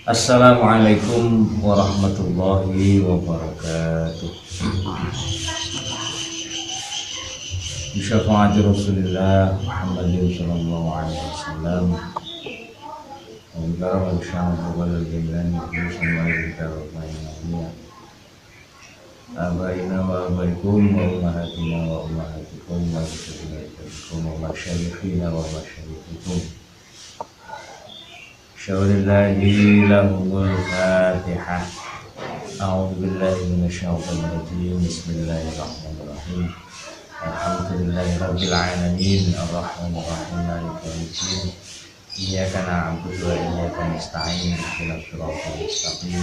Assalamualaikum warahmatullahi wabarakatuh. Bisyafaati Rasulillah Muhammadin sallallahu alaihi wasallam. Wa bikarama bisya'an wal jilani Yusan wa yudhikar wa inahiyah Abaina wa abaikum wa umahatina wa umahatikum wa bisyarikum wa masyarikhina wa masyarikikum. Syaulillahi lahumul fatihah. A'udhu billahi minasyaitonir rajim. Bismillahirrahmanirrahim. Alhamdulillahi rabbil alamin. Ar-rahmanir rahim. Maliki yaumiddin. Iyyaka na'budu wa iyyaka nasta'in. Ihdinas siratal mustaqim.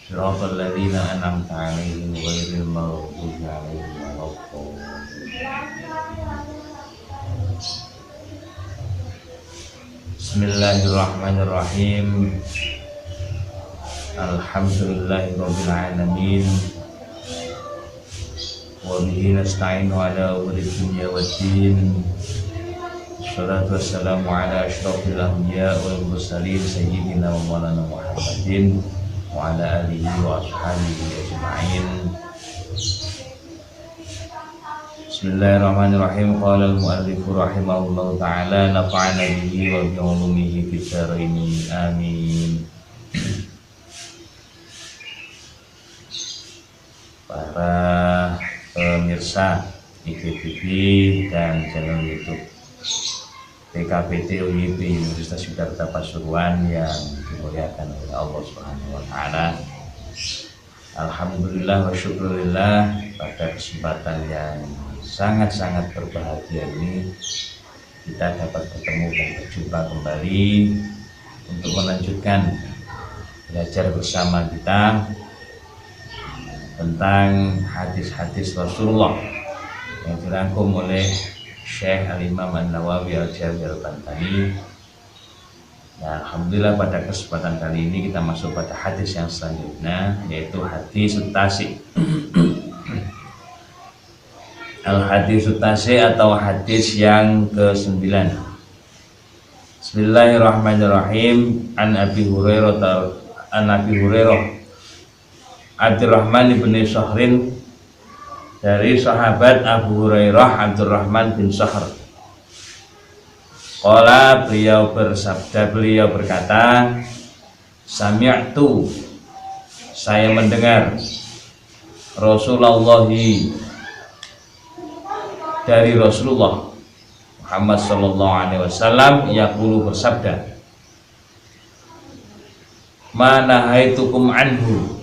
Siratal ladzina an'amta 'alaihim ghairil maghdubi 'alaihim waladdallin. Bismillahirrahmanirrahim. Alhamdulillahirabbil alamin. Wa bihi nasta'inu ala umuri dunya waddin. Wassalatu wassalamu ala asyrafil anbiya wal mursalin sayyidina wa maulana Muhammadin wa ala alihi wa ashabihi ajma'in. Bismillahirrahmanirrahim. Qala al-mu'allif rahimahullahu ta'ala nafa'ana bihi wa bi 'ulumihi fid dharain. Amin. Para pemirsa IGTV dan channel YouTube PKPT UIP Universitas Yogyakarta Pasuruan yang dimuliakan oleh Allah Subhanahu wa taala. Alhamdulillah wa syukurillah, pada kesempatan yang sangat-sangat berbahagia ini kita dapat bertemu dan berjumpa kembali untuk melanjutkan belajar bersama kita tentang hadis-hadis Rasulullah yang dirangkum oleh Syekh Al-Imam An-Nawawi Al-Jami Al-Bantani. Nah, alhamdulillah pada kesempatan kali ini kita masuk pada hadis yang selanjutnya, yaitu hadis Tasi. Al-hadis Tasi atau hadis yang ke-9. Bismillahirrahmanirrahim. An Abi Hurairah Abdurrahman bin Sahrin, dari sahabat Abu Hurairah Abdurrahman bin Sahr. Qala, beliau berkata, sami'tu, saya mendengar, Rasulullah, dari Rasulullah Muhammad sallallahu alaihi wasallam, yaqulu, bersabda, ma nahaitukum anhu,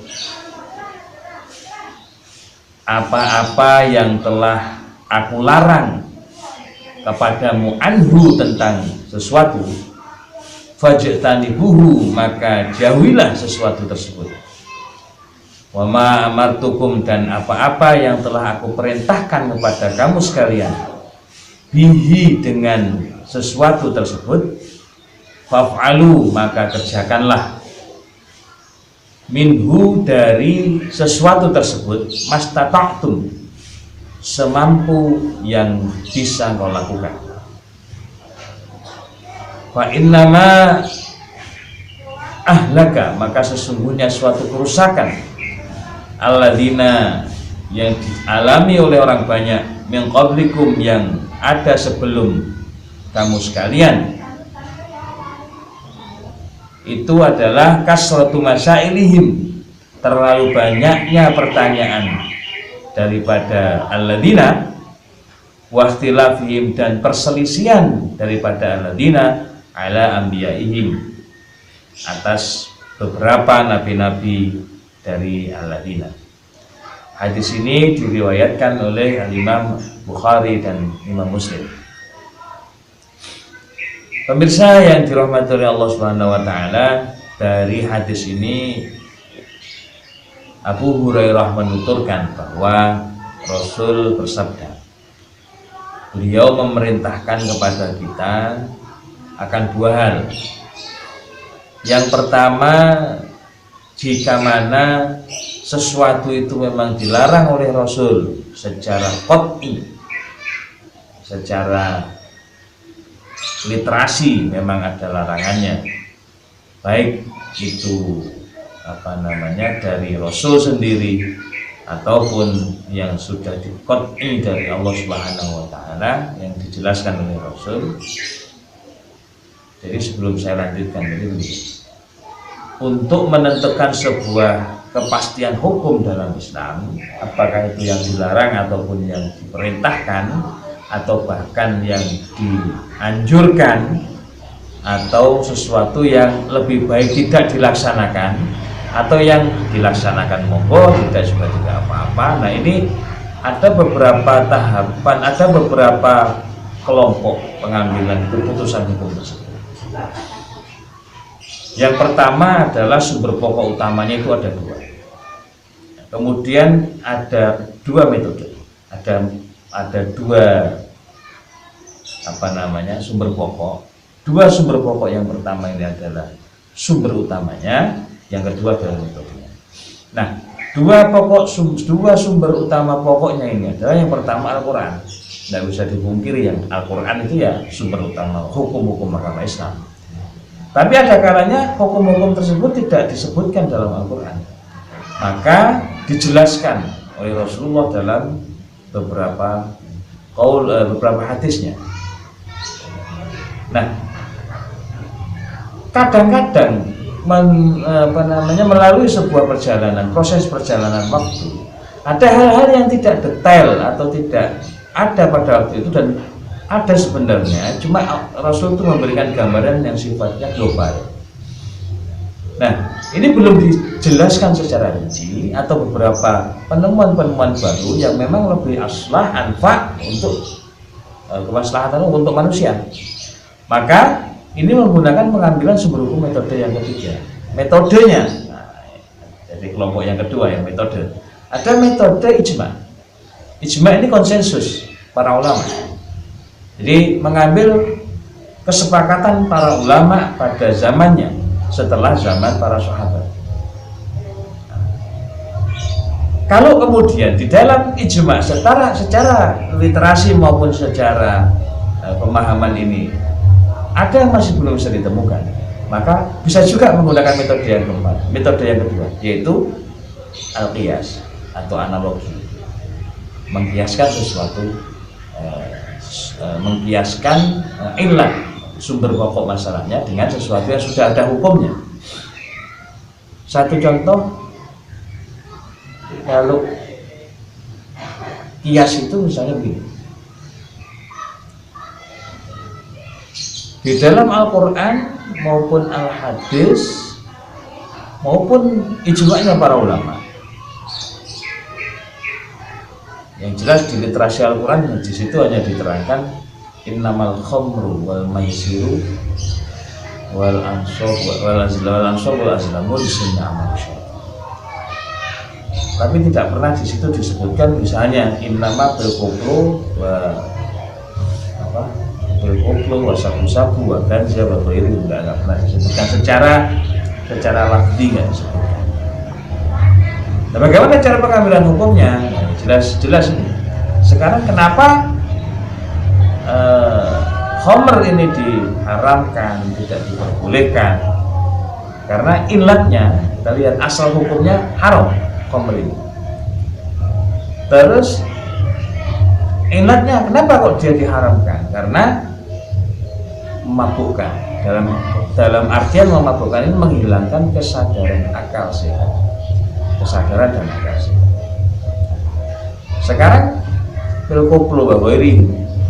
apa-apa yang telah aku larang kepadamu, anhu, tentang sesuatu, fajtanibuhu, maka jauhilah sesuatu tersebut. Wa ma amartukum, dan apa-apa yang telah aku perintahkan kepada kamu sekalian, bihi, dengan sesuatu tersebut, faf'alu, maka kerjakanlah, minhu, dari sesuatu tersebut, mastata'tum, semampu yang bisa kau lakukan. Fa innama ahlaka, maka sesungguhnya suatu kerusakan, alladzina, yang dialami oleh orang banyak, min qablikum, yang ada sebelum kamu sekalian, itu adalah kasratu masailihim, terlalu banyaknya pertanyaan daripada alladzina, wastilafihim, dan perselisihan daripada alladzina ala anbiyaihim, atas beberapa nabi-nabi dari alladzina. Hadis ini diriwayatkan oleh Imam Bukhari dan Imam Muslim. Pemirsa yang dirahmati oleh Allah Subhanahu wa taala, dari hadis ini Abu Hurairah menuturkan bahwa Rasul bersabda, beliau memerintahkan kepada kita akan dua hal. Yang pertama, jika mana sesuatu itu memang dilarang oleh Rasul secara qat'i, secara literasi memang ada larangannya, baik itu dari Rasul sendiri ataupun yang sudah diqot'i dari Allah Subhanahu wa taala yang dijelaskan oleh Rasul. Jadi sebelum saya lanjutkan ini, untuk menentukan sebuah kepastian hukum dalam Islam, apakah itu yang dilarang ataupun yang diperintahkan atau bahkan yang dianjurkan, atau sesuatu yang lebih baik tidak dilaksanakan atau yang dilaksanakan monggo, tidak juga tidak apa-apa. Nah, ini ada beberapa tahapan, ada beberapa kelompok pengambilan keputusan hukum tersebut. Yang pertama adalah sumber pokok utamanya itu ada dua. Kemudian ada dua metode, ada dua sumber pokok. Dua sumber pokok, yang pertama ini adalah sumber utamanya, yang kedua adalah metodenya. Nah, dua sumber utama pokoknya ini adalah yang pertama Al-Quran. Tidak bisa dipungkiri yang Al-Quran itu ya sumber utama hukum-hukum agama Islam. Tapi ada kalanya hukum-hukum tersebut tidak disebutkan dalam Al-Quran, maka dijelaskan oleh Rasulullah dalam beberapa hadisnya. Nah, kadang-kadang melalui sebuah proses perjalanan waktu, ada hal-hal yang tidak detail atau tidak ada pada waktu itu, dan ada sebenarnya, cuma Rasul itu memberikan gambaran yang sifatnya global. Nah, ini belum dijelaskan secara rinci, atau beberapa penemuan-penemuan baru yang memang lebih aslah, anfa untuk kemaslahatan untuk manusia. Maka ini menggunakan pengambilan sumber hukum metode yang ketiga. Metodenya, jadi kelompok yang kedua yang metode. Ada metode ijma. Ijma ini konsensus para ulama. Jadi mengambil kesepakatan para ulama pada zamannya setelah zaman para sahabat. Kalau kemudian di dalam ijma secara literasi maupun secara pemahaman ini ada yang masih belum bisa ditemukan, maka bisa juga menggunakan metode yang keempat, metode yang kedua, yaitu al-qiyas atau analogi. Mengkiaskan sesuatu, mengkiaskan illah, sumber pokok masalahnya dengan sesuatu yang sudah ada hukumnya. Satu contoh, kalau kias itu misalnya begini. Di dalam Al-Quran maupun Al-Hadis maupun ijma'nya para ulama, yang jelas di literasi Al-Quran di situ hanya diterangkan innamal khamru wal maisiru wal ansab wal azlamu disini amal syaitan. Tapi tidak pernah di situ disebutkan misalnya innama bil kufru wa sabu-sabu wa ganja wa ghairi, enggak pernah disebutkan secara lafzi, enggak disebutkan. Nah, bagaimana cara pengambilan hukumnya? Jelas ini. Sekarang kenapa khamr ini diharamkan, tidak diperbolehkan? Karena ilatnya, kita lihat asal hukumnya haram khamr ini. Terus ilatnya kenapa kok dia diharamkan? Karena memabukkan. Dalam artian memabukkan ini menghilangkan kesadaran akal sehat, kesadaran dan akal sehat. Sekarang pil koplo bawairi,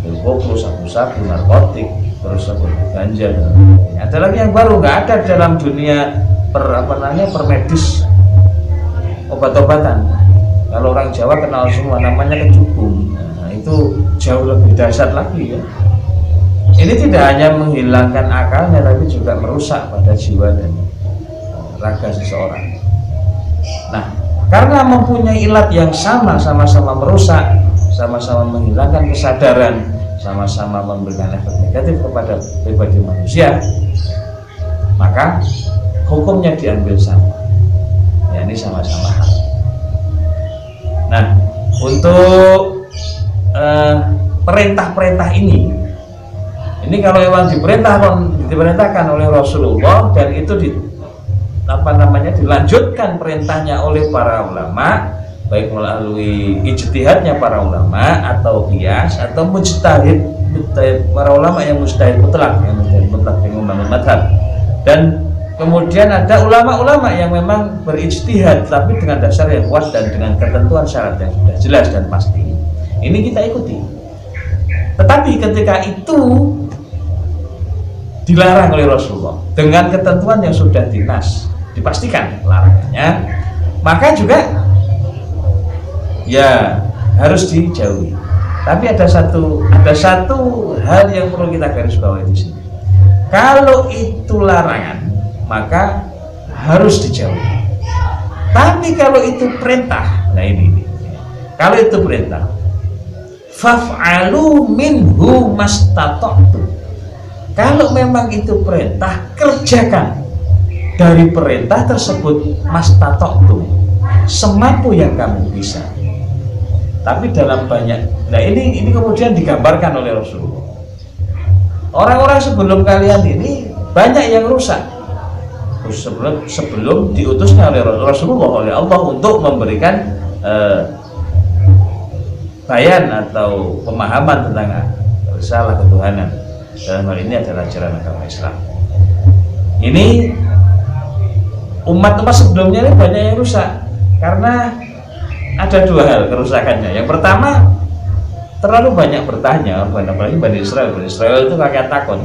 pil koplo, sabu-sabu, narkotik, terus ganja dan lain-lain. Ada lagi yang baru, nggak ada dalam dunia permedis, obat-obatan. Kalau orang Jawa kenal semua, namanya kecubung. Nah, itu jauh lebih dahsyat lagi ya. Ini tidak hanya menghilangkan akalnya, tapi juga merusak pada jiwa dan raga seseorang. Nah, karena mempunyai ilat yang sama-sama merusak, sama-sama menghilangkan kesadaran, sama-sama memberikan efek negatif kepada pribadi manusia, maka hukumnya diambil sama, yakni sama-sama hak. Nah, untuk perintah-perintah ini kalau memang diperintahkan oleh Rasulullah dan itu dilanjutkan perintahnya oleh para ulama, baik melalui ijtihadnya para ulama atau qiyas atau mujtahid para ulama yang mujtahid mutlak yang membangun madhab. Dan kemudian ada ulama-ulama yang memang berijtihad tapi dengan dasar yang kuat dan dengan ketentuan syarat yang sudah jelas dan pasti. Ini kita ikuti. Tetapi ketika itu dilarang oleh Rasulullah dengan ketentuan yang sudah dinas, dipastikan larangannya, maka juga ya harus dijauhi. Tapi ada satu hal yang perlu kita garis bawahi di sini. Kalau itu larangan, maka harus dijauhi. Tapi kalau itu perintah, nah ini. Kalau itu perintah, faf'alu minhu mastata'tum. Kalau memang itu perintah, kerjakan dari perintah tersebut mastata'tum, semampu yang kamu bisa. Tapi dalam banyak, nah ini kemudian digambarkan oleh Rasulullah. Orang-orang sebelum kalian ini banyak yang rusak sebelum diutusnya oleh Rasulullah oleh Allah untuk memberikan bayan atau pemahaman tentang risalah ketuhanan. Dalam hal ini adalah ajaran agama Islam. Ini umat-umat sebelumnya ini banyak yang rusak karena ada dua hal kerusakannya. Yang pertama, terlalu banyak bertanya, apalagi Bani Israel. Bani Israel itu kakek takut.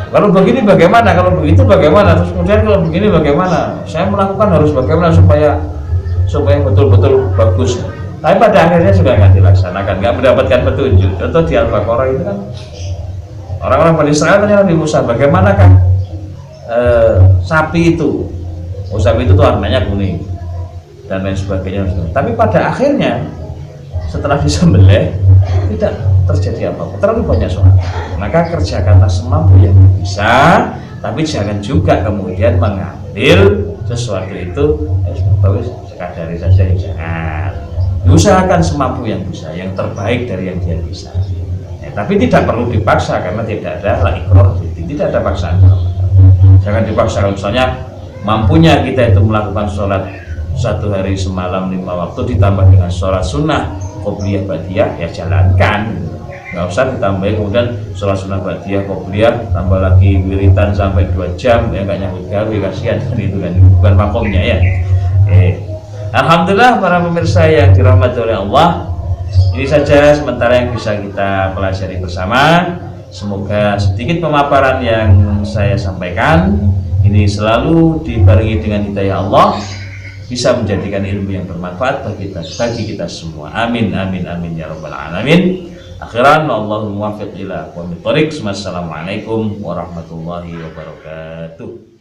Kalau begini bagaimana? Kalau begitu bagaimana? Terus kemudian kalau begini bagaimana? Saya melakukan harus bagaimana supaya betul-betul bagus. Tapi pada akhirnya juga nggak dilaksanakan, nggak mendapatkan petunjuk. Contoh di Al-Baqarah itu kan orang-orang Bani Israel tanya Nabi Musa, bagaimanakah sapi itu? Oh, sapi itu tuh warnanya kuning dan lain sebagainya. Tapi pada akhirnya setelah disembelih tidak terjadi apa-apa, terlalu banyak soal. Maka kerjakanlah semampu yang bisa, tapi jangan juga kemudian mengambil sesuatu itu sekadari saja, jangan. Diusahakan semampu yang bisa, yang terbaik dari yang dia bisa. Tapi tidak perlu dipaksa karena tidak ada ikrah, tidak ada paksaan. Jangan dipaksa. Misalnya mampunya kita itu melakukan sholat 1 hari semalam 5 waktu ditambah dengan sholat sunnah qobliyah ba'diyah, ya jalankan. Nggak usah ditambah kemudian sholat sunnah ba'diyah qobliyah tambah lagi wiritan sampai 2 jam, ya nggak nyambut gawe, kasihan. Itu kan bukan makomnya ya. Alhamdulillah para pemirsa yang dirahmati oleh Allah, ini saja sementara yang bisa kita pelajari bersama. Semoga sedikit pemaparan yang saya sampaikan ini selalu dibarengi dengan hidayah Allah, bisa menjadikan ilmu yang bermanfaat bagi kita semua. Amin amin amin ya rabbal alamin. Akhiran Allahumma muwaffiq ila aqwamit thoriq. Wassalamualaikum warahmatullahi wabarakatuh.